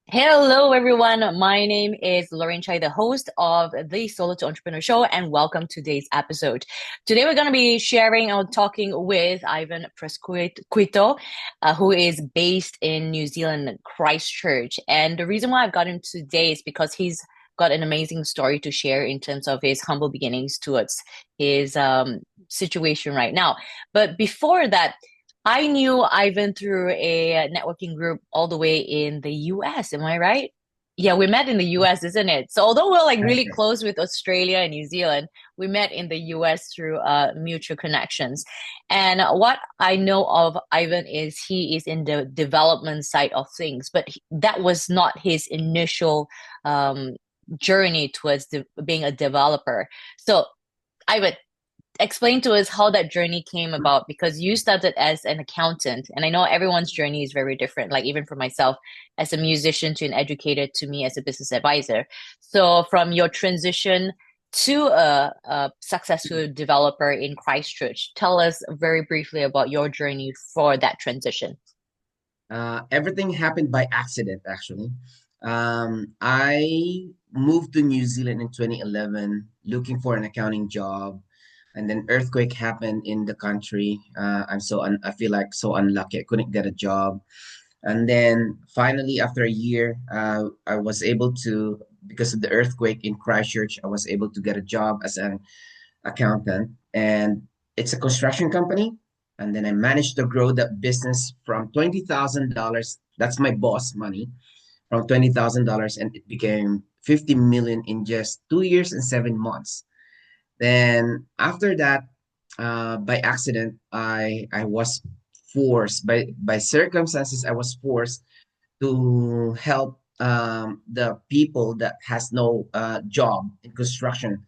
Hello, everyone. My name is Lauren Chai, the host of the Solo to Entrepreneur Show, and welcome to today's episode. Today, we're going to be sharing or talking with Ivan Presquito, who is based in New Zealand, Christchurch. And the reason why I've got him today is because he's got an amazing story to share in terms of his humble beginnings towards his situation right now. But before that, I knew Ivan through a networking group all the way in the US. Am I right? Yeah, we met in the US, isn't it? So although we're like That's really right. close with Australia and New Zealand, we met in the US through mutual connections. And what I know of Ivan is he is in the development side of things, but that was not his initial journey towards being a developer. So Ivan, explain to us how that journey came about because you started as an accountant, and I know everyone's journey is very different, like even for myself as a musician to an educator to me as a business advisor. So from your transition to a successful developer in Christchurch, tell us very briefly about your journey for that transition. Everything happened by accident, actually. I moved to New Zealand in 2011 looking for an accounting job, and then earthquake happened in the country. I feel like so unlucky. I couldn't get a job, and then finally, after a year, I was able to, because of the earthquake in Christchurch, I was able to get a job as an accountant, and it's a construction company. And then I managed to grow that business from $20,000. That's my boss money, from $20,000, and it became 50 million in just 2 years and 7 months. Then after that, by accident, I was forced by circumstances. I was forced to help the people that has no job in construction.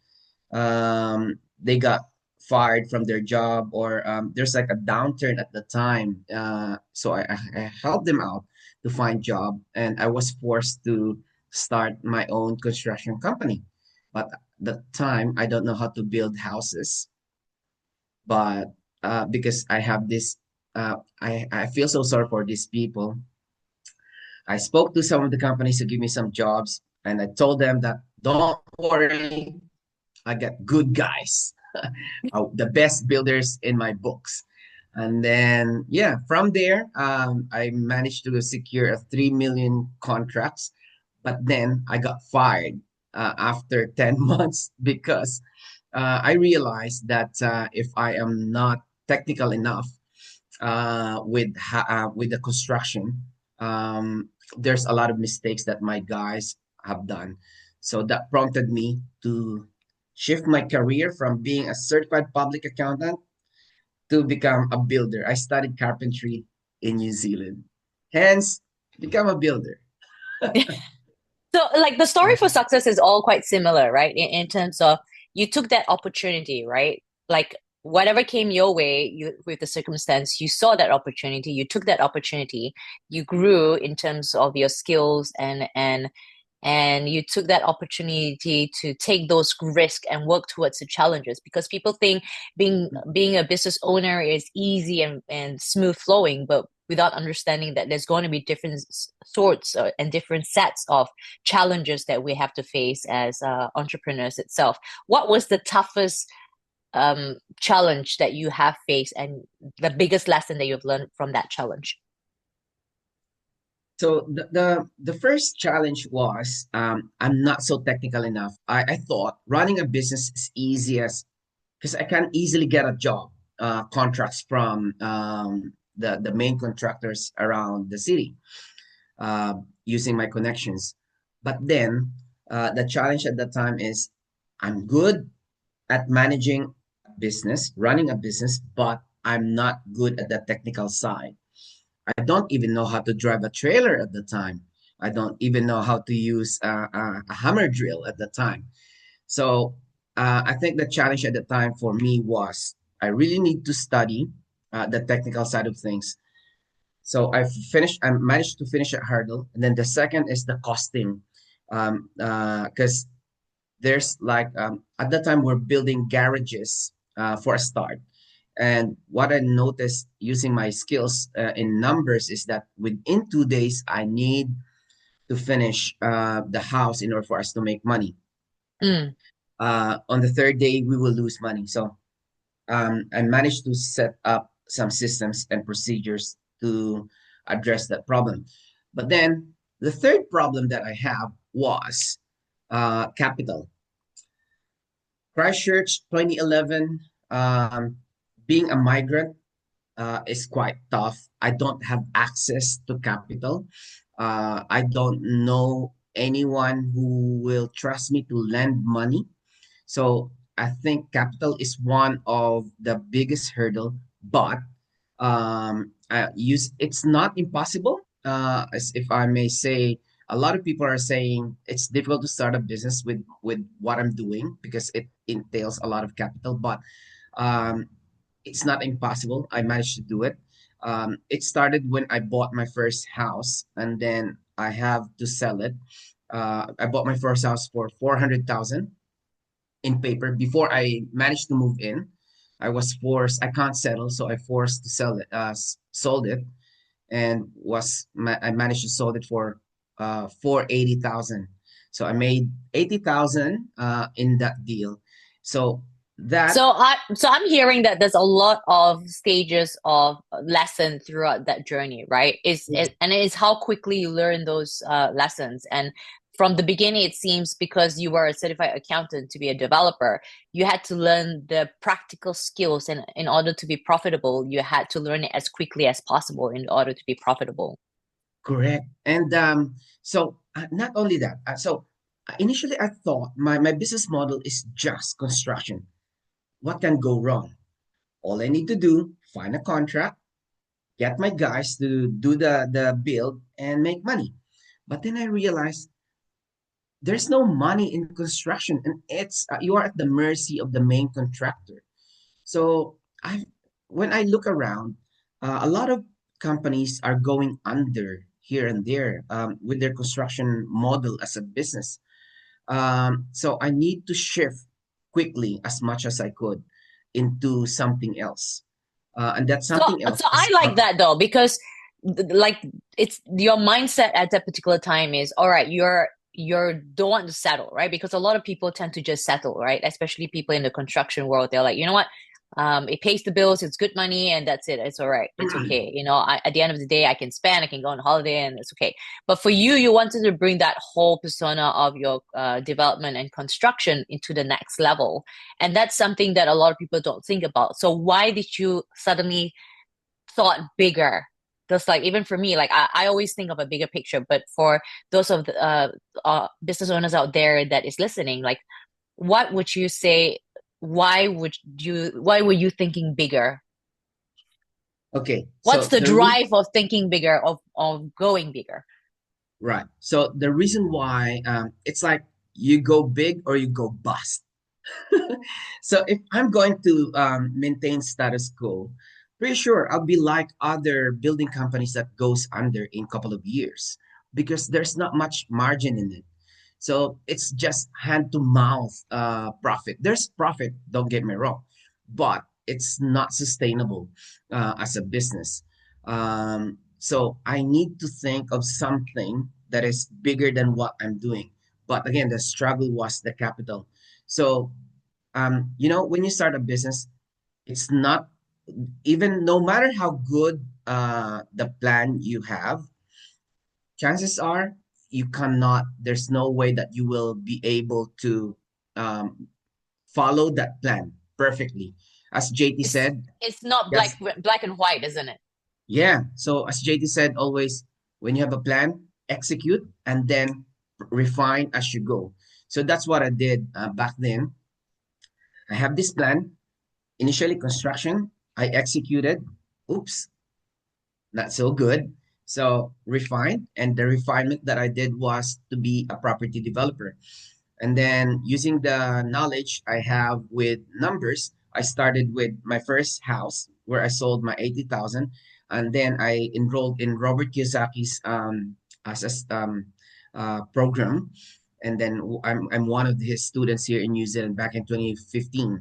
They got fired from their job, or there's like a downturn at the time. So I helped them out to find job, and I was forced to start my own construction company. But at the time, I don't know how to build houses, but because I have this, I feel so sorry for these people. I spoke to some of the companies to give me some jobs, and I told them that don't worry, I got good guys, the best builders in my books. And then, yeah, from there, I managed to secure a 3 million contracts. But then I got fired after 10 months because I realized that if I am not technical enough with the construction, there's a lot of mistakes that my guys have done. So that prompted me to shift my career from being a certified public accountant to become a builder. I studied carpentry in New Zealand, hence become a builder. So, like the story for success is all quite similar, right? In terms of you took that opportunity, right? Like whatever came your way, you with the circumstance, you saw that opportunity, you took that opportunity, you grew in terms of your skills and you took that opportunity to take those risks and work towards the challenges because people think being a business owner is easy and smooth flowing, but without understanding that there's going to be different sorts and different sets of challenges that we have to face as entrepreneurs itself. What was the toughest challenge that you have faced and the biggest lesson that you've learned from that challenge? So the first challenge was I'm not so technical enough. I thought running a business is easy as because I can easily get a job contracts from the main contractors around the city using my connections. But then the challenge at that time is I'm good at managing a business, running a business, but I'm not good at the technical side. I don't even know how to drive a trailer at the time. I don't even know how to use a hammer drill at the time. So I think the challenge at the time for me was I really need to study the technical side of things. So I managed to finish a hurdle. And then the second is the costing. Because there's like, at that time, we're building garages for a start. And what I noticed using my skills in numbers is that within 2 days, I need to finish the house in order for us to make money. Mm. On the third day, we will lose money. So I managed to set up some systems and procedures to address that problem. But then the third problem that I have was capital. Christchurch 2011, being a migrant is quite tough. I don't have access to capital. I don't know anyone who will trust me to lend money. So I think capital is one of the biggest hurdle, but it's not impossible. As if I may say, a lot of people are saying it's difficult to start a business with what I'm doing because it entails a lot of capital, but um, it's not impossible. I managed to do it. It started when I bought my first house, and then I have to sell it. I bought my first house for 400,000 in paper. Before I managed to move in, I was forced. I can't settle, so I forced to sell it. Sold it, and I managed to sold it for 80,000. So I made 80,000 in that deal. So that So I'm hearing that there's a lot of stages of lesson throughout that journey, right? And it's how quickly you learn those lessons. And from the beginning, it seems because you were a certified accountant to be a developer, you had to learn the practical skills, and in order to be profitable, you had to learn it as quickly as possible in order to be profitable. correct. And not only that, initially I thought my business model is just construction. What can go wrong? All I need to do, find a contract, get my guys to do the build and make money. But then I realized there's no money in construction, and it's you are at the mercy of the main contractor. So I, when I look around, a lot of companies are going under here and there with their construction model as a business. So I need to shift quickly as much as I could into something else, and that So, something else so I is like that though, because like it's your mindset at that particular time is all right, you're don't want to settle, right? Because a lot of people tend to just settle, right? Especially people in the construction world. They're like, you know what? It pays the bills, it's good money, and that's it. It's all right. It's okay. At the end of the day, I can spend, I can go on holiday, and it's okay. But for you, you wanted to bring that whole persona of your development and construction into the next level. And that's something that a lot of people don't think about. So why did you suddenly thought bigger? Because like even for me, like I always think of a bigger picture, but for those of the business owners out there that is listening, like what would you say? Why were you thinking bigger? okay. What's So the drive of thinking bigger, of going bigger? right. So the reason why it's like you go big or you go bust. So if I'm going to maintain status quo, pretty sure I'll be like other building companies that goes under in a couple of years because there's not much margin in it. So it's just hand to mouth profit. There's profit, don't get me wrong, but it's not sustainable as a business. So I need to think of something that is bigger than what I'm doing. But again, the struggle was the capital. So when you start a business, it's not even no matter how good the plan you have, chances are you cannot, there's no way that you will be able to um, follow that plan perfectly. As JT It's said, it's not yes, black and white, isn't it? yeah. So as JT said, always when you have a plan, execute and then refine as you go. So that's what I did back then. I have this plan. Initially, construction, I executed. Oops, not so good. So refined, and the refinement that I did was to be a property developer. And then using the knowledge I have with numbers, I started with my first house where I sold my 80,000. And then I enrolled in Robert Kiyosaki's program. And then I'm one of his students here in New Zealand back in 2015.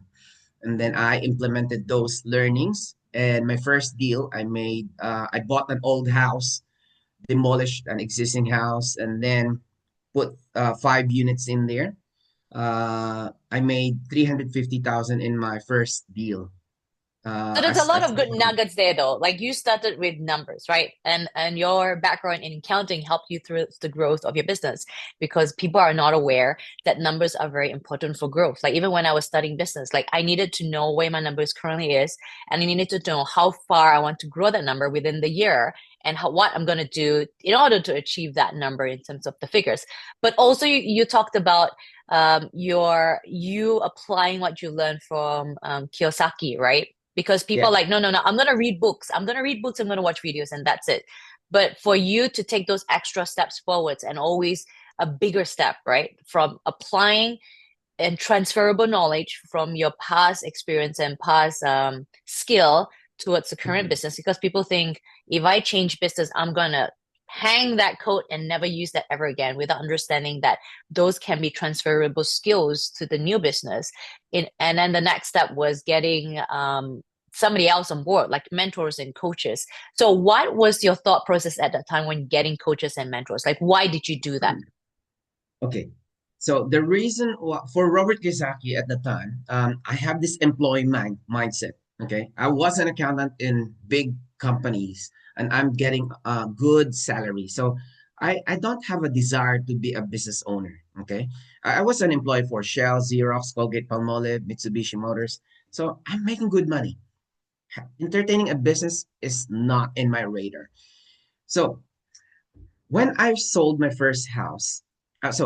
And then I implemented those learnings. And my first deal I made, I bought an old house demolished an existing house and then put 5 units in there. I made 350,000 in my first deal. So there's a As lot as of good nuggets there though. Like you started with numbers, right? And your background in accounting helped you through the growth of your business because people are not aware that numbers are very important for growth. Like even when I was studying business, like I needed to know where my numbers currently is and I needed to know how far I want to grow that number within the year and what I'm going to do in order to achieve that number in terms of the figures. But also you talked about you applying what you learned from Kiyosaki, right? Because people Yeah. are like, no, no, no, I'm gonna read books. I'm gonna read books, I'm gonna watch videos, and that's it. But for you to take those extra steps forwards and always a bigger step, right? From applying and transferable knowledge from your past experience and past skill towards the current Mhm. business, because people think if I change business, I'm gonna hang that coat and never use that ever again without understanding that those can be transferable skills to the new business. And then the next step was getting somebody else on board, like mentors and coaches. So what was your thought process at that time when getting coaches and mentors? Like, why did you do that? Okay. So the reason for Robert Kiyosaki at the time, I have this employee mindset. Okay. I was an accountant in big companies and I'm getting a good salary. So I don't have a desire to be a business owner. Okay. I was an employee for Shell, Xerox, Colgate, Palmolive, Mitsubishi Motors. So I'm making good money. Entertaining a business is not in my radar. So when I sold my first house, at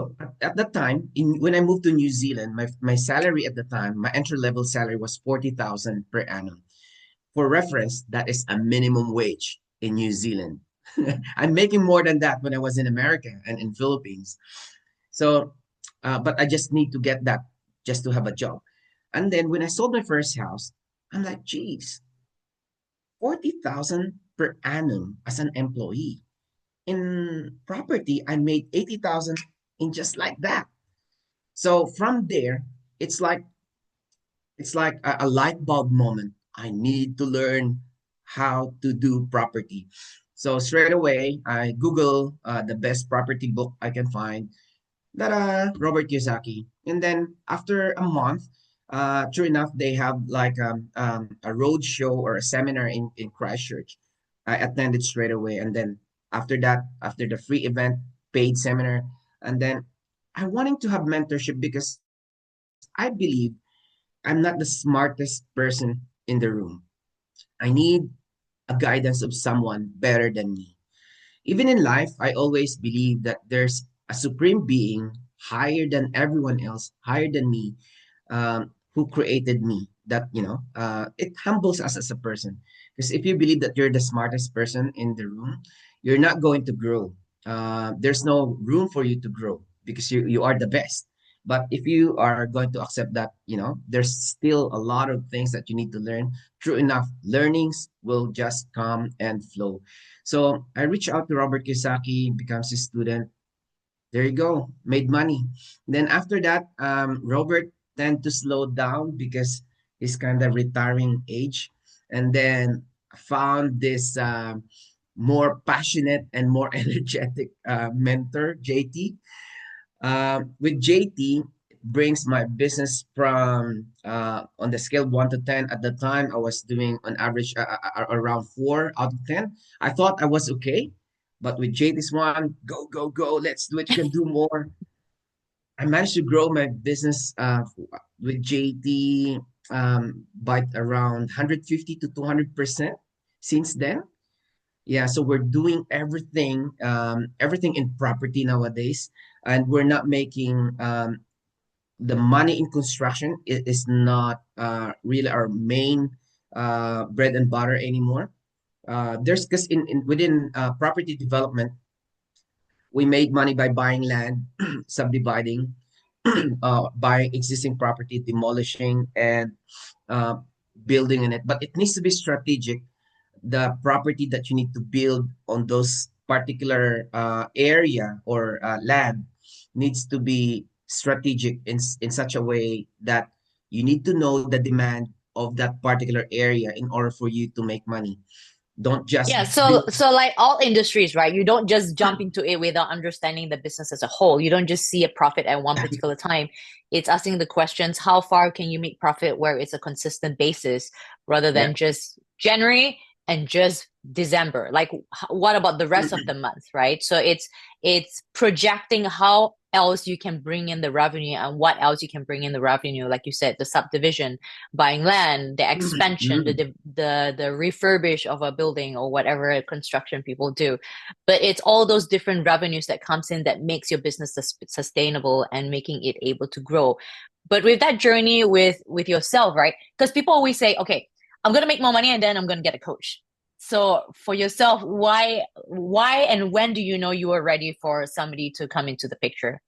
that time, when I moved to New Zealand, my salary at the time, my entry level salary was 40,000 per annum. For reference, that is a minimum wage in New Zealand. I'm making more than that when I was in America and in Philippines. So, but I just need to get that just to have a job. And then when I sold my first house, I'm like, geez, 40,000 per annum as an employee in property, I made 80,000 in just like that. So from there, it's like a light bulb moment. I need to learn how to do property. So straight away, I Google the best property book I can find. That Robert Kiyosaki. And then after a month, true enough, they have like a road show or a seminar in Christchurch. I attended straight away, and then after that, after the free event, paid seminar, and then I wanting to have mentorship because I believe I'm not the smartest person in the room. I need a guidance of someone better than me. Even in life, I always believe that there's a supreme being higher than everyone else, higher than me, who created me. That, it humbles us as a person. Because if you believe that you're the smartest person in the room, you're not going to grow. There's no room for you to grow because you are the best. But if you are going to accept that, there's still a lot of things that you need to learn. True enough, learnings will just come and flow. So I reached out to Robert Kiyosaki, becomes his student. There you go, made money. Then after that, Robert tend to slow down because he's kind of retiring age, and then found this more passionate and more energetic mentor, JT. With JT, brings my business from on the scale 1 to 10. At the time, I was doing on average around 4 out of 10. I thought I was okay, but with JT's one, go, go, go, let's do it. You can do more. I managed to grow my business with JT by around 150 to 200% since then. Yeah, so we're doing everything in property nowadays, and we're not making the money in construction is not really our main bread and butter anymore. There's because in within property development, we make money by buying land, subdividing, buying existing property, demolishing, and uh, building in it. But it needs to be strategic. The property that you need to build on those particular area or land needs to be strategic in such a way that you need to know the demand of that particular area in order for you to make money. Don't just Yeah, do. so like all industries, right? You don't just jump into it without understanding the business as a whole. You don't just see a profit at one particular time. It's asking the questions, how far can you make profit where it's a consistent basis rather Yeah. than just January and just December. Like what about the rest of the month, right? So it's projecting how else you can bring in the revenue and what else you can bring in the revenue. Like you said, the subdivision, buying land, the expansion, Mm. the refurbish of a building or whatever construction people do. But it's all those different revenues that comes in that makes your business sustainable and making it able to grow. But with that journey with yourself, right? Because people always say, okay, I'm gonna make more money and then I'm gonna get a coach. So for yourself, why and when do you know you are ready for somebody to come into the picture?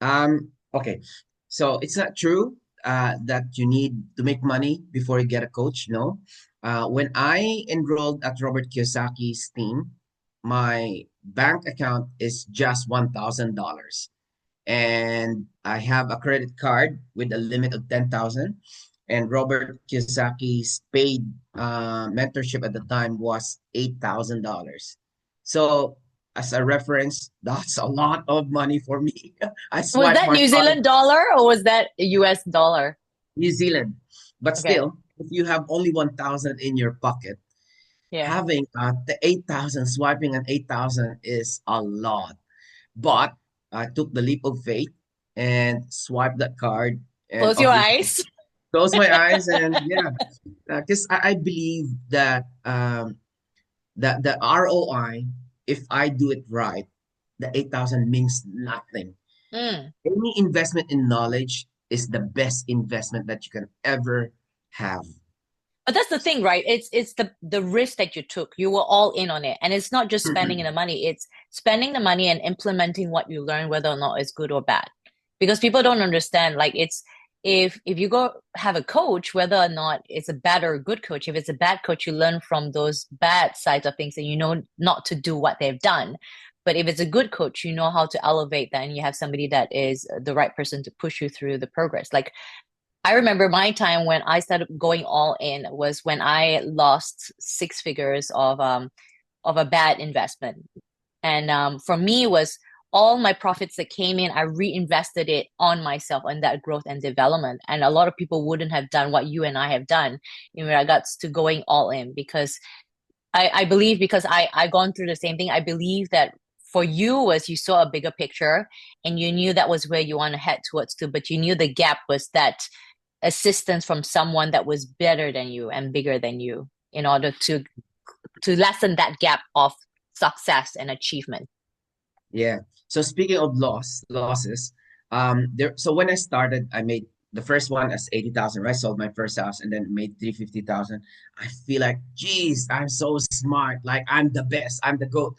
Okay. So it's not true that you need to make money before you get a coach. No. When I enrolled at Robert Kiyosaki's team, my bank account is just $1,000. And I have a credit card with a limit of 10,000. And Robert Kiyosaki's paid mentorship at the time was $8,000. So as a reference, that's a lot of money for me. I Was swipe that my New card Zealand dollar or was that US dollar? New Zealand, but Okay. still, if you have only 1,000 in your pocket, Yeah. having the 8,000, swiping an 8,000 is a lot. But I took the leap of faith and swiped that card, and Close your obviously eyes. closed my eyes, and yeah, because I believe that that the ROI, if I do it right, the 8,000 means nothing. Mm. Any investment in knowledge is the best investment that you can ever have. But that's the thing, right? It's the risk that you took. You were all in on it. And it's not just spending the money, it's spending the money and implementing what you learn, whether or not it's good or bad. Because people don't understand, like it's if you go have a coach, whether or not it's a bad or a good coach, if it's a bad coach, you learn from those bad sides of things and you know not to do what they've done. But if it's a good coach, you know how to elevate that and you have somebody that is the right person to push you through the progress. Like I remember my time when I started going all in was when I lost six figures of a bad investment. And for me was all my profits that came in, I reinvested it on myself on that growth and development. And a lot of people wouldn't have done what you and I have done in regards to going all in because I believe because I gone through the same thing. I believe that for you was you saw a bigger picture and you knew that was where you want to head towards to, but you knew the gap was that assistance from someone that was better than you and bigger than you in order to lessen that gap of success and achievement. Yeah. So speaking of losses, there. So when I started, I made the first one as 80,000. Right, sold my first house and then made 350,000. I feel like, geez, I'm so smart. Like I'm the best. I'm the GOAT.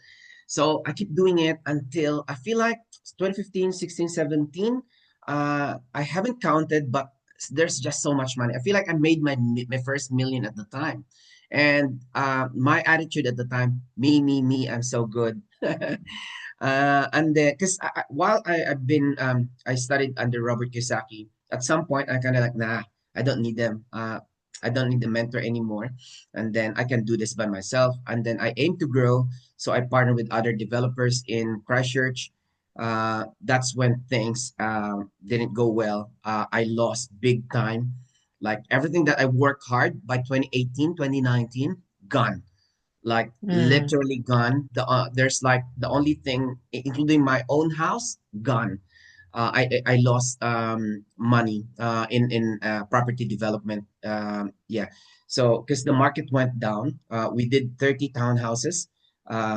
So I keep doing it until I feel like 2015, 16, 17. I haven't counted, but there's just so much money. I feel like I made my first million at the time, and my attitude at the time, me, I'm so good. And then, because while I've been, I studied under Robert Kiyosaki, at some point I kind of like, nah, I don't need them. I don't need a mentor anymore. And then I can do this by myself. And then I aim to grow. So I partner with other developers in Christchurch. That's when things didn't go well. I lost big time. Like everything that I worked hard by 2018, 2019, gone, like Mm, literally gone. There's like the only thing, including my own house, gone. I lost money in property development. Yeah, so because the market went down, we did 30 townhouses,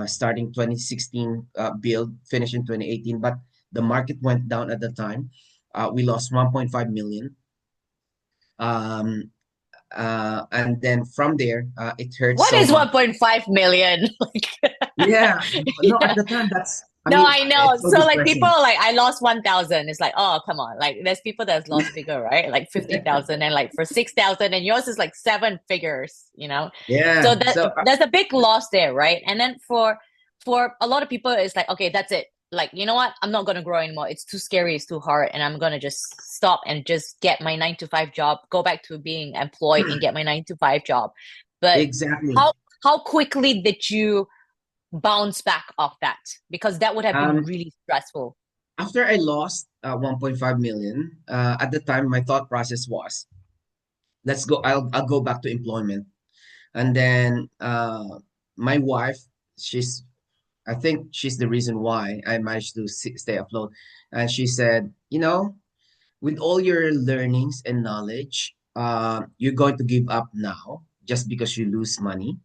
starting 2016 build, finish in 2018, but the market went down at the time. We lost 1.5 million. Um, and then from there, it hurt what so is much. 1.5 million? Like, Yeah, no, at yeah. the time that's, I No, mean, I know. it's so So like people depressing. are like, I lost 1,000. It's like, oh, come on. Like there's people that's lost bigger, right? Like 50,000 and like for 6,000 and yours is like seven figures, you know? So Yeah, that so there's a big loss there, right? And then for a lot of people, it's like, okay, that's it. Like, you know what? I'm not going to grow anymore. It's too scary. It's too hard. And I'm going to just stop and just get my 9 to 5 job, go back to being employed and get my 9 to 5 job. But how exactly. how quickly did you bounce back off that? Because that would have been Um, really stressful. After I lost 1.5 million, at the time my thought process was, let's go. I'll go back to employment, and then my wife, she's I think she's the reason why I managed to stay afloat, and she said, with all your learnings and knowledge, you're going to give up now just because you lose money.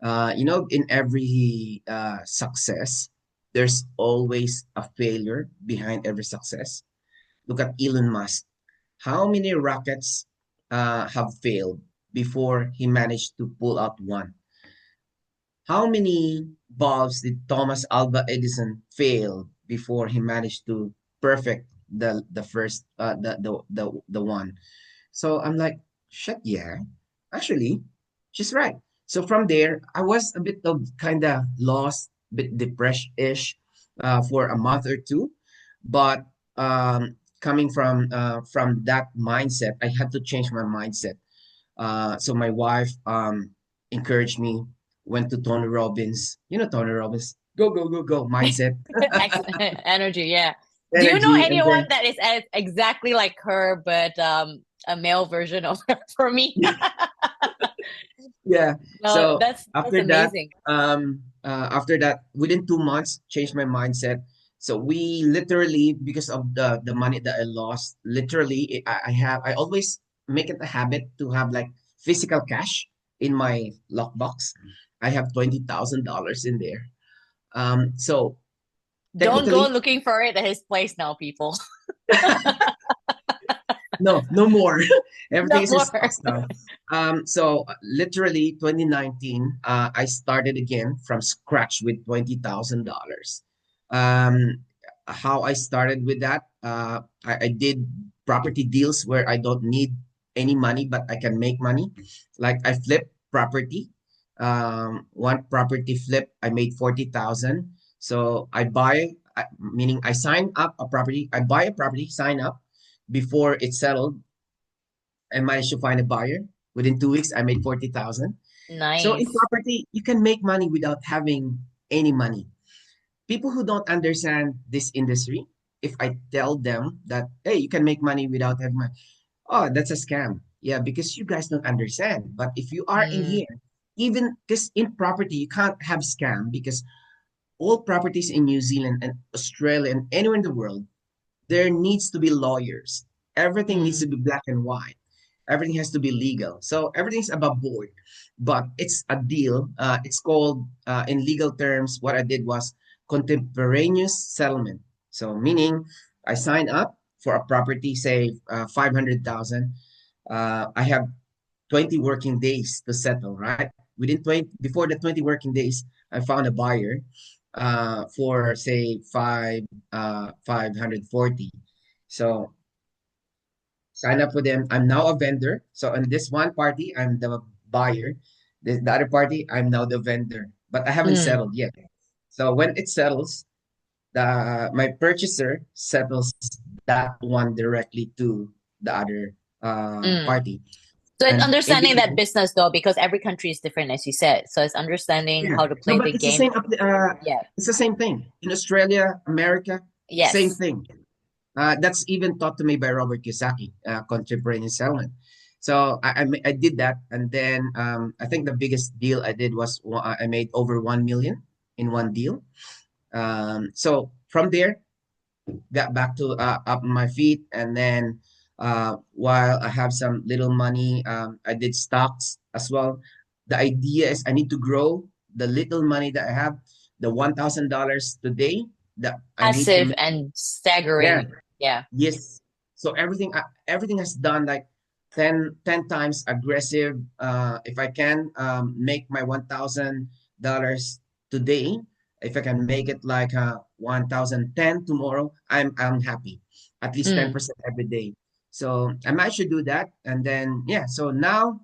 In every success, there's always a failure behind every success. Look at Elon Musk. How many rockets have failed before he managed to pull out one? How many bulbs did Thomas Alva Edison fail before he managed to perfect the first the one? So I'm like, shit, yeah, actually, she's right. So from there, I was a bit of kind of lost, bit depressed-ish for a month or two, but coming from that mindset, I had to change my mindset. So my wife encouraged me, went to Tony Robbins. You know Tony Robbins, go, go, go, go, mindset, Energy, yeah. Do you know energy, and anyone then that is exactly like her, but a male version of her for me? yeah. No, So that's amazing. after that, within 2 months, changed my mindset. So we literally, because of the money that I lost, literally, I always make it a habit to have like physical cash in my lockbox. I have $20,000 in there. So Don't go technically, looking for it at his place now, people. no, no more. No Everything is in more. stocks now. So literally 2019, I started again from scratch with $20,000. Um, how I started with that, I did property deals where I don't need any money, but I can make money. Like I flip property. One property flip, I made 40,000. So meaning I sign up a property, I buy a property, sign up before it settled. I managed to find a buyer. Within 2 weeks, I made 40,000. So in Nice. property, you can make money without having any money. People who don't understand this industry, if I tell them that, hey, you can make money without having money, oh, that's a scam. Yeah, because you guys don't understand. But if you are in Mm, here, even because in property, you can't have scam because all properties in New Zealand and Australia and anywhere in the world, there needs to be lawyers. Everything needs to mm, be black and white. Everything has to be legal. So everything's above board. But it's a deal. It's called, in legal terms, what I did was contemporaneous settlement. So meaning I sign up for a property, say 500,000. I have 20 working days to settle, right? Within 20, before the 20 working days, I found a buyer for say 540. So sign up with them. I'm now a vendor. So on this one party, I'm the buyer. The other party, I'm now the vendor. But I haven't mm, settled yet. So when it settles, the my purchaser settles that one directly to the other mm. party. So it's And in understanding the that end, business though, because every country is different, as you said. So it's understanding yeah. how to No, play but the it's the game. same. Yeah. It's the same thing in Australia, America. Same Yes. thing. That's even taught to me by Robert Kiyosaki, contemporaneous settlement. So I did that, and then I think the biggest deal I did was I made over 1 million in one deal. So from there, got back to up on my feet, and then while I have some little money, I did stocks as well. The idea is I need to grow the little money that I have, the $1,000 today that I need to Passive make. and Yeah, staggering. Yeah. yes. So everything has done like 10 times aggressive. If I can make my $1,000 today, if I can make it like 1,010 tomorrow, I'm happy. At least Mm, 10% every day. So I might should do that. And then yeah, so now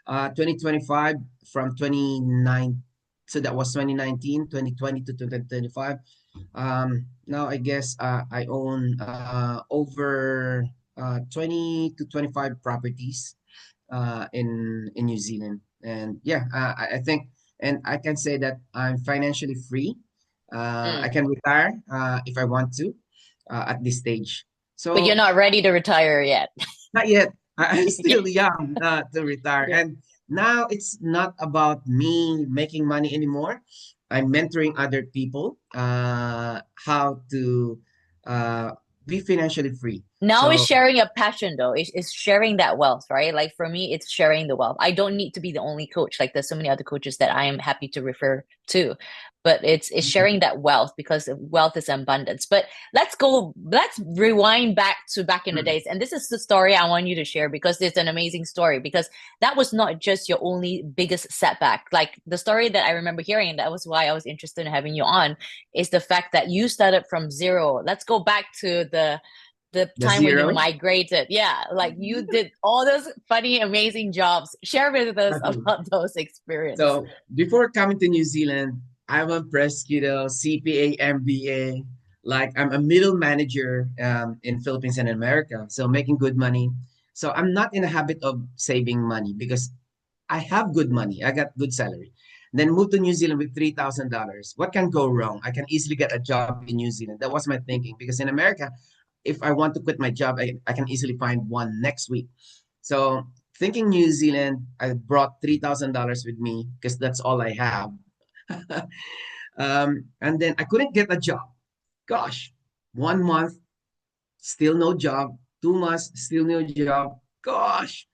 2025 from 29, so that was 2019, 2020 to 2025. Now I guess I own over 20 to 25 properties in New Zealand. And yeah, I think, and I can say that I'm financially free. I Mm. can retire if I want to at this stage. But you're So not ready to retire yet. not yet. I'm still young to retire. Yeah. And now it's not about me making money anymore. I'm mentoring other people how to uh, be financially free. Now it's So sharing a passion though. It's sharing that wealth, right? Like for me, it's sharing the wealth. I don't need to be the only coach. Like there's so many other coaches that I am happy to refer to. But it's sharing that wealth because wealth is abundance. But let's rewind back in the days. And this is the story I want you to share because it's an amazing story. Because that was not just your only biggest setback. Like the story that I remember hearing, and that was why I was interested in having you on, is the fact that you started from zero. Let's go back to the the time when you zero. migrated. Yeah, like you did all those funny, amazing jobs. Share with us about those experiences. So before coming to New Zealand, I'm a Presquito, CPA, MBA. Like I'm a middle manager in Philippines and America. So making good money. So I'm not in a habit of saving money because I have good money. I got good salary. Then moved to New Zealand with $3,000. What can go wrong? I can easily get a job in New Zealand. That was my thinking because in America, if I want to quit my job, I can easily find one next week. So thinking New Zealand, I brought $3,000 with me because that's all I have. And then I couldn't get a job. Gosh, 1 month, still no job. 2 months, still no job. Gosh,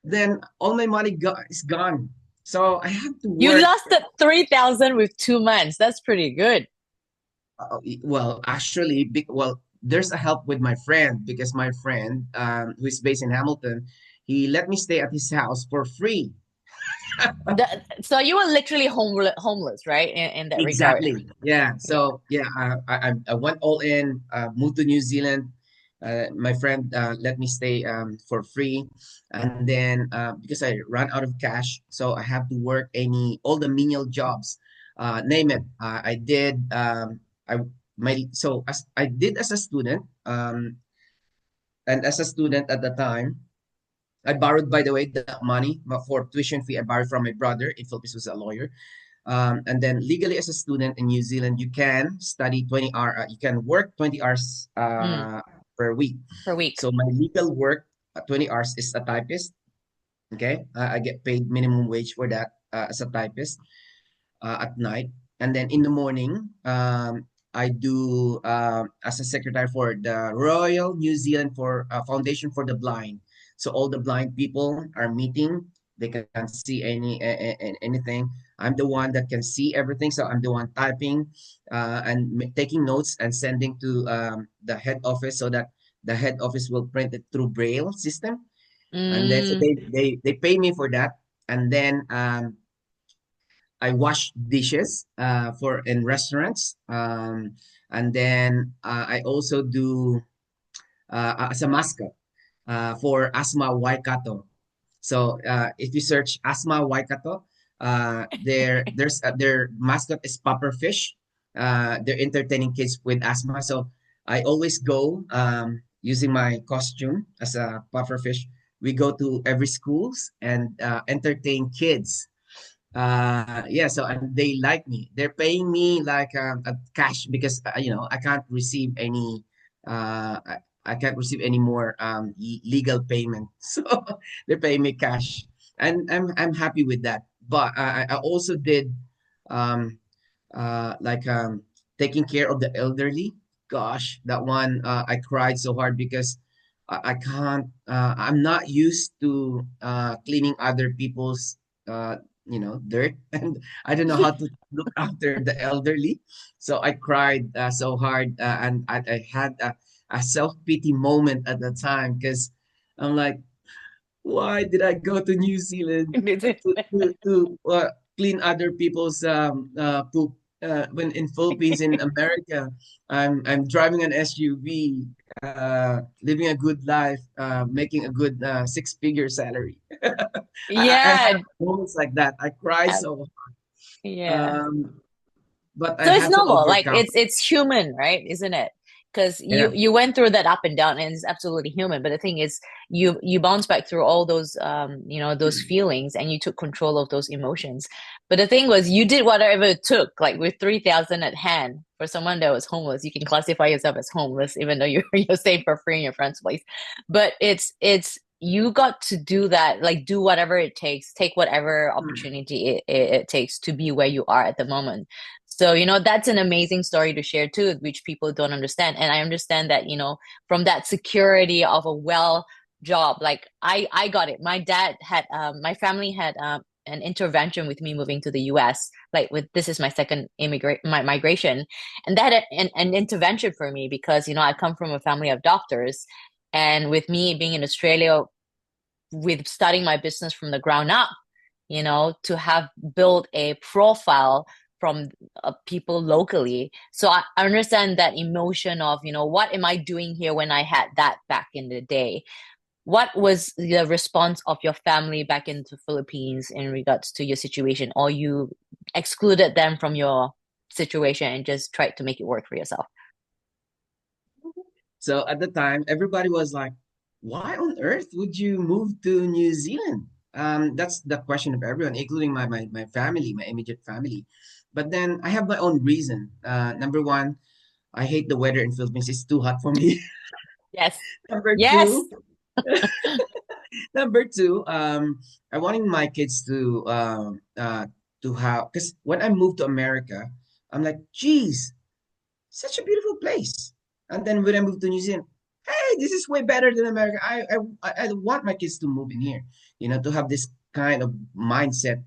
then all my money is gone. So I have to You work. lost the 3,000 with 2 months. That's pretty good. Well, actually, well, there's a help with my friend because my friend, who is based in Hamilton, he let me stay at his house for free. So you were literally homeless, right? In that regard. Exactly. Yeah. Yeah. So yeah, I went all in, moved to New Zealand. My friend let me stay for free, and then because I ran out of cash, so I have to work all the menial jobs, name it. I did. I my so as I did as a student, and as a student at the time, I borrowed, by the way, the money for tuition fee. I borrowed from my brother. In Philippines, was a lawyer. And then legally as a student in New Zealand, you can study 20 hours, you can work 20 hours Mm, per week. per week. So my legal work, 20 hours is a typist. Okay. I get paid minimum wage for that as a typist at night. And then in the morning, I do as a secretary for the Royal New Zealand for Foundation for the Blind. So all the blind people are meeting. They can't see anything. I'm the one that can see everything. So I'm the one typing and taking notes and sending to the head office so that the head office will print it through Braille system. And then so Mm, they pay me for that. And then I wash dishes for in restaurants, and then I also do as a mascot for Asma Waikato. So if you search Asma Waikato, their mascot is pufferfish. They're entertaining kids with asthma. So I always go using my costume as a pufferfish. We go to every schools and entertain kids yeah, so and they like me. They're paying me like a cash because I can't receive any I can't receive any more legal payment. So they're paying me cash. And I'm happy with that. But I also did um like taking care of the elderly. Gosh, that one I cried so hard because I can't I'm not used to cleaning other people's dirt and I don't know how to look after the elderly. So I cried so hard and I had a self-pity moment at the time because I'm like, why did I go to New Zealand to clean other people's poop? When in Philippines, in America, I'm driving an SUV, living a good life, making a good six-figure salary. I have yeah. moments like that. I cry ab- so, Yeah. um, but I So it's had to normal. Like overcome. it's human, right? Isn't it? because Yeah. you went through that up and down, and it's absolutely human. But the thing is, you bounce back through all those those feelings, and you took control of those emotions. But the thing was, you did whatever it took, like with 3,000 at hand. For someone that was homeless, you can classify yourself as homeless even though you're staying for free in your friend's place. But it's you got to do that, like do whatever it takes, take whatever opportunity it takes to be where you are at the moment. So, that's an amazing story to share too, which people don't understand. And I understand that, from that security of a well job, like I got it. My dad had, my family had, an intervention with me moving to the US. Like this is my second migration, and that had an intervention for me because, I come from a family of doctors. And with me being in Australia, with starting my business from the ground up, to have built a profile from people locally. So I understand that emotion of, what am I doing here when I had that back in the day? What was the response of your family back in the Philippines in regards to your situation, or you excluded them from your situation and just tried to make it work for yourself? So at the time, everybody was like, why on earth would you move to New Zealand? That's the question of everyone, including my family, my immediate family. But then I have my own reason. Number one, I hate the weather in Philippines. It's too hot for me. Yes. Number Yes. two, number two, I wanted my kids to have, because when I moved to America, I'm like, geez, such a beautiful place. And then when I moved to New Zealand, hey, this is way better than America. I want my kids to move in here, to have this kind of mindset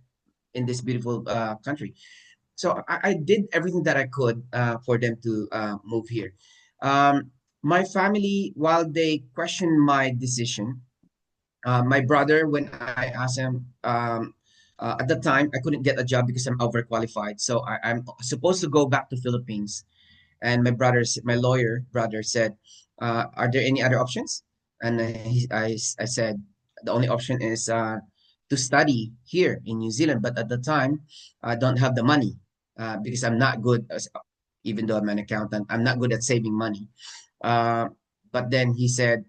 in this beautiful country. So I did everything that I could for them to move here. My family, while they questioned my decision, my brother, when I asked him, at the time, I couldn't get a job because I'm overqualified. So I'm supposed to go back to Philippines. And my lawyer brother said, "Are there any other options?" And I said, "The only option is to study here in New Zealand." But at the time, I don't have the money because I'm not good even though I'm an accountant, I'm not good at saving money. Uh, but then he said,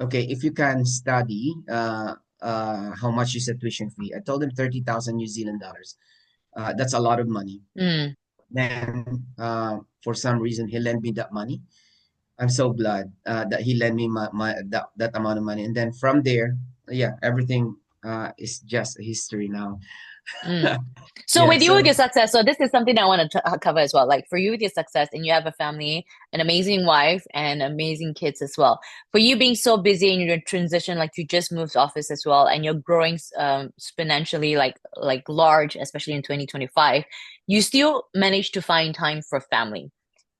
"Okay, if you can study, how much is the tuition fee?" I told him 30,000 New Zealand dollars. That's a lot of money. Mm, Then, for some reason, he lent me that money. I'm so glad that he lent me that amount of money. And then from there, yeah, everything is just history now. mm. So Yeah. with you with So your success, so this is something I want to cover as well. Like for you with your success, and you have a family, an amazing wife, and amazing kids as well. For you being so busy in your transition, like you just moved office as well, and you're growing exponentially, like large, especially in 2025, you still manage to find time for family.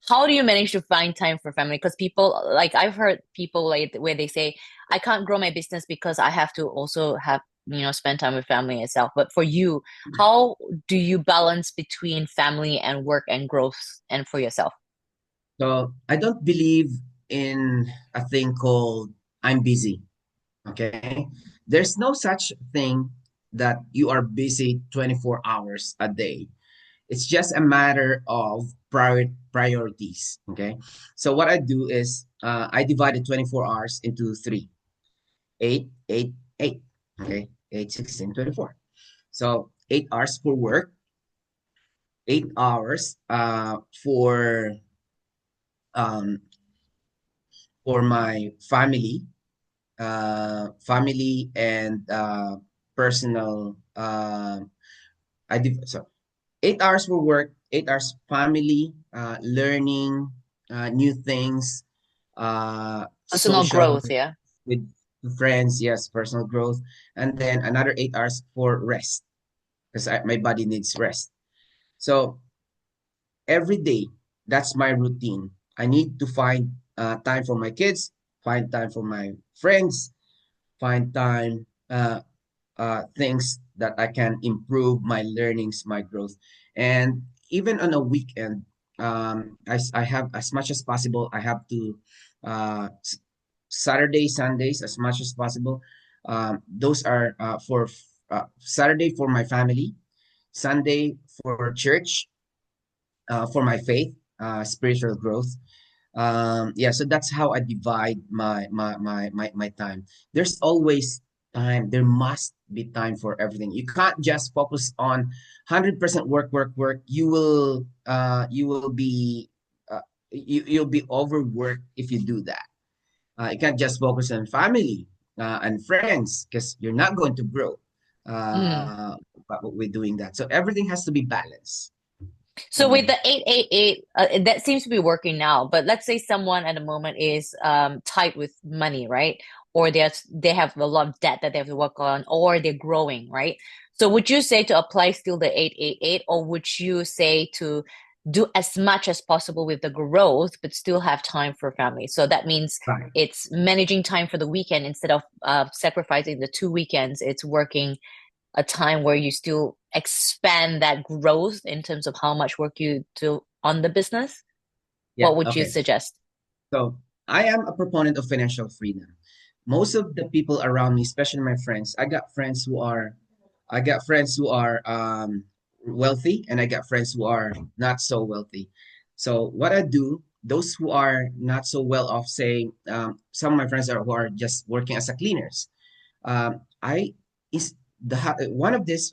How do you manage to find time for family? Because people, like I've heard people like where they say, I can't grow my business because I have to also have, spend time with family itself. But for you, how do you balance between family and work and growth and for yourself? so I don't believe in a thing called I'm busy. Okay. There's no such thing that you are busy 24 hours a day. It's just a matter of priorities. Okay. So what I do is I divided 24 hours into three: 8, 8, 8. Okay. 8, 16, 24. So 8 hours for work, 8 hours um, for my family and personal. So 8 hours for work, 8 hours family, learning new things, Personal social growth, yeah. with friends, yes, personal growth, and then another 8 hours for rest because my body needs rest. So every day, that's my routine. I need to find time for my kids, find time for my friends, find time things that I can improve my learnings, my growth. And even on a weekend, I have as much as possible, I have to Saturday, Sundays, as much as possible. Those are for Saturday for my family, Sunday for church, for my faith, spiritual growth. Yeah, so that's how I divide my time. There's always time. There must be time for everything. You can't just focus on 100% work, work, work. You will be you'll be overworked if you do that. You can't just focus on family and friends because you're not going to grow Mm. uh, with doing that. So everything has to be balanced. So with Mm. the 888, that seems to be working now. But let's say someone at the moment is tight with money, right? Or they have a lot of debt that they have to work on, or they're growing, right? So would you say to apply still the 888, or would you say to do as much as possible with the growth, but still have time for family? So that means Right. it's managing time for the weekend instead of sacrificing the 2 weekends. It's working a time where you still expand that growth in terms of how much work you do on the business? Yeah. What would you Okay. suggest? So I am a proponent of financial freedom. Most of the people around me, especially my friends, I got friends who are wealthy, and I got friends who are not so wealthy. So what I do, those who are not so well off, say some of my friends are who are just working as a cleaners. I is one of this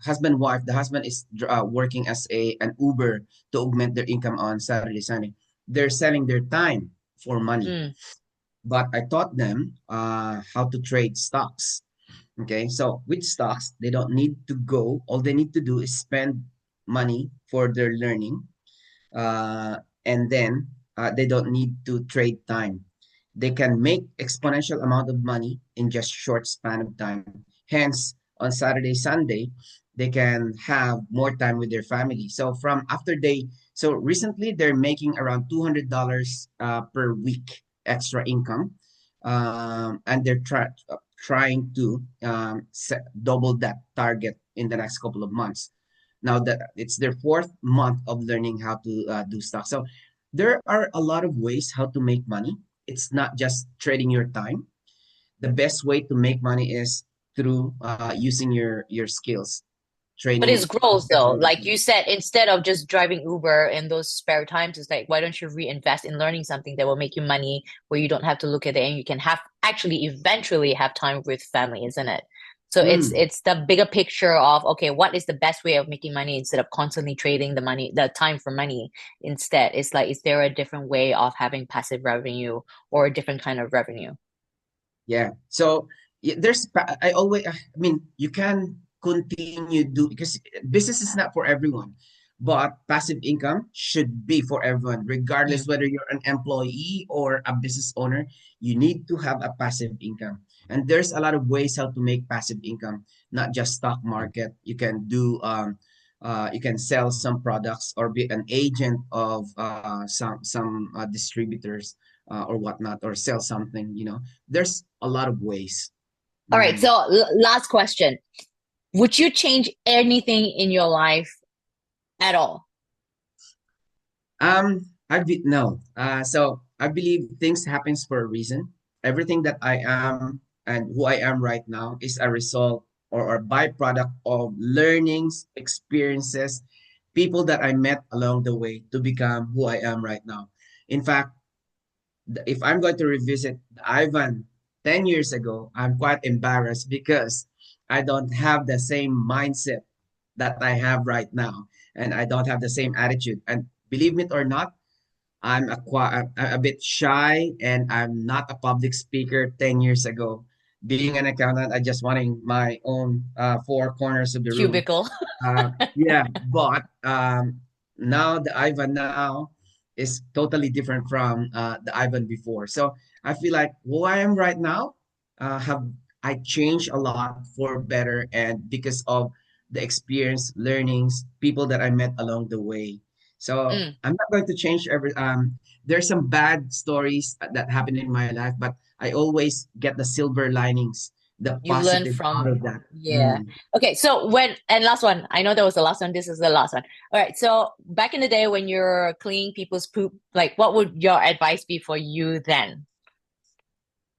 husband wife. The husband is working as an Uber to augment their income on Saturday Sunday. They're selling their time for money, Mm. but I taught them how to trade stocks. Okay, so with stocks, they don't need to go. All they need to do is spend money for their learning, uh, and then they don't need to trade time. They can make exponential amount of money in just short span of time. Hence, on Saturday, Sunday, they can have more time with their family. So so recently they're making around $200 per week extra income, and they're trying to double that target in the next couple of months. Now that it's their fourth month of learning how to do stock. So there are a lot of ways how to make money. It's not just trading your time. The best way to make money is through using your skills, But it's training, growth though. especially. Like you said, instead of just driving Uber in those spare times, it's like, why don't you reinvest in learning something that will make you money where you don't have to look at it and you can have actually eventually have time with family, isn't it? So it's Mm, it's the bigger picture of okay, what is the best way of making money instead of constantly trading the money, the time for money instead? It's like, is there a different way of having passive revenue or a different kind of revenue? yeah. So I mean, you can continue do because business is not for everyone, but passive income should be for everyone, regardless Mm. whether you're an employee or a business owner. You need to have a passive income, and there's a lot of ways how to make passive income, not just stock market. You can sell some products or be an agent of some distributors or whatnot, or sell something. There's a lot of ways. All right, Mm. so last question. Would you change anything in your life at all? No. So I believe things happens for a reason. Everything that I am and who I am right now is a result or byproduct of learnings, experiences, people that I met along the way to become who I am right now. In fact, if I'm going to revisit Ivan 10 years ago, I'm quite embarrassed because I don't have the same mindset that I have right now. And I don't have the same attitude. And believe it or not, I'm a bit shy and I'm not a public speaker 10 years ago. Being an accountant, I just wanting my own four corners of the room. Cubicle. Yeah, but now the Ivan now is totally different from the Ivan before. So I feel like who I am right now have I changed a lot for better, and because of the experience, learnings, people that I met along the way. So Mm, I'm not going to change every. There's some bad stories that happen in my life, but I always get the silver linings, the you learn positive out from, of that. yeah. Mm. Okay, so and last one, I know that was the last one. This is the last one. All right, so back in the day when you're cleaning people's poop, like what would your advice be for you then?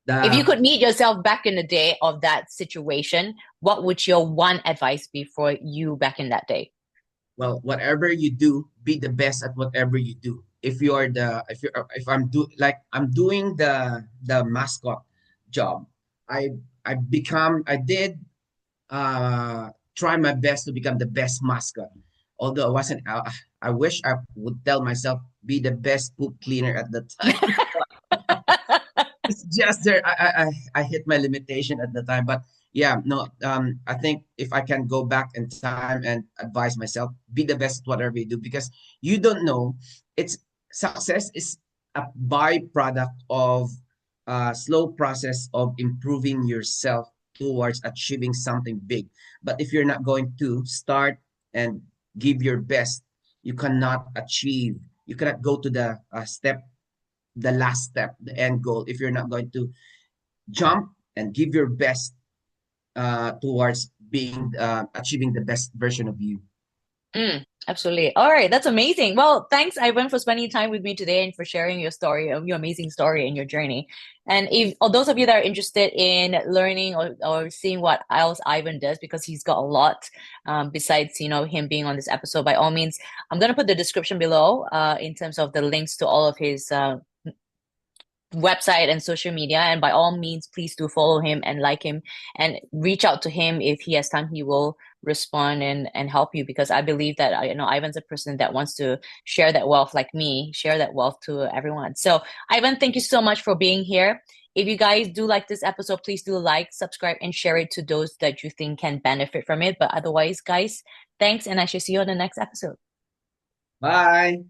If you The could meet yourself back in the day of that situation, what would your one advice be for you back in that day? Well, whatever you do, be the best at whatever you do. if you're the if I'm do like I'm doing the mascot job, I I did try my best to become the best mascot. Although I wasn't, I wish I would tell myself be the best poop cleaner at the time. It's just there. I hit my limitation at the time. But yeah, no. I think if I can go back in time and advise myself, be the best at whatever you do, because you don't know. It's success is a byproduct of a slow process of improving yourself towards achieving something big. But if you're not going to start and give your best, you cannot achieve. You cannot go to the the last step, the end goal, if you're not going to jump and give your best towards being achieving the best version of you. Absolutely. All right, that's amazing. Well, thanks, Ivan, for spending time with me today and for sharing your story, your amazing story and your journey. And if or those of you that are interested in learning or seeing what else Ivan does, because he's got a lot besides him being on this episode, by all means, I'm gonna put the description below in terms of the links to all of his website and social media, and by all means please do follow him and like him and reach out to him. If he has time, he will respond and help you, because I believe that Ivan's a person that wants to share that wealth, like me, share that wealth to everyone. So Ivan, thank you so much for being here. If you guys do like this episode, please do like, subscribe, and share it to those that you think can benefit from it. But otherwise, guys, thanks, and I shall see you on the next episode. Bye.